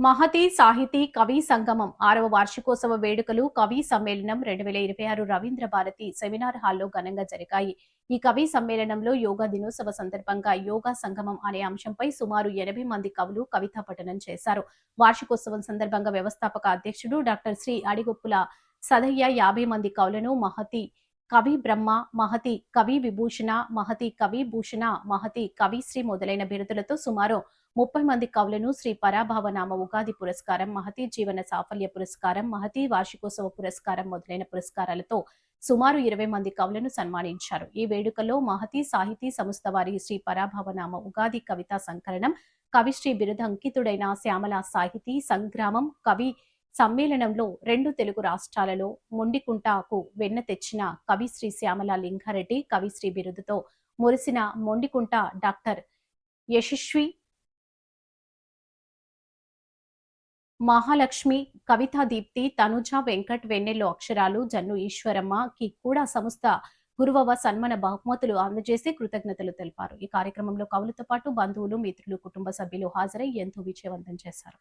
మహతి సాహితీ కవి సంగమం 6వ వార్షికోత్సవ వేడుకలు కవి సమ్మేళనం 2026 రవీంద్ర భారతి సెమినార్ హాల్లో ఘనంగా జరిగాయి. ఈ కవి సమ్మేళనంలో యోగా దినోత్సవ సందర్భంగా యోగా సంగమం అనే అంశంపై సుమారు 80 మంది కవులు కవితా పఠనం చేశారు. వార్షికోత్సవం సందర్భంగా వ్యవస్థాపక అధ్యక్షుడు డాక్టర్ శ్రీ అడిగొప్పుల సదయ్య 50 మంది కవులను మహతి కవి బ్రహ్మ, మహతి కవి విభూషణ, మహతి కవి భూషణ, మహతి కవిశ్రీ మొదలైన బిరుదులతో సుమారు 30 మంది కవులను శ్రీ పరాభావనామ ఉగాది పురస్కారం, మహతి జీవన సాఫల్య పురస్కారం, మహతి వార్షికోత్సవ పురస్కారం మొదలైన పురస్కారాలతో సుమారు 20 మంది కవులను సన్మానించారు. ఈ వేడుకల్లో మహతి సాహితీ సంస్థ వారి శ్రీ పరాభావనామ ఉగాది కవితా సంకలనం, కవిశ్రీ బిరుద అంకితుడైన శ్యామల సాహితీ సంగ్రామం కవి సమ్మేళనంలో 2 తెలుగు రాష్ట్రాలలో మొండికుంటకు వెన్న తెచ్చిన కవిశ్రీ శ్యామల లింగారెడ్డి కవిశ్రీ బిరుదుతో మురిసిన మొండికుంట డాక్టర్ యశస్వి మహాలక్ష్మి, కవితా దీప్తి, తనుజ వెంకట్, వెన్నెల్లో అక్షరాలు, జన్ను ఈశ్వరమ్మ కి కూడా సంస్థ గురువవ సన్మాన బహుమతులు అందజేసి కృతజ్ఞతలు తెలిపారు. ఈ కార్యక్రమంలో కవులతో పాటు బంధువులు, మిత్రులు, కుటుంబ సభ్యులు హాజరై ఎంతో విజయవంతం చేశారు.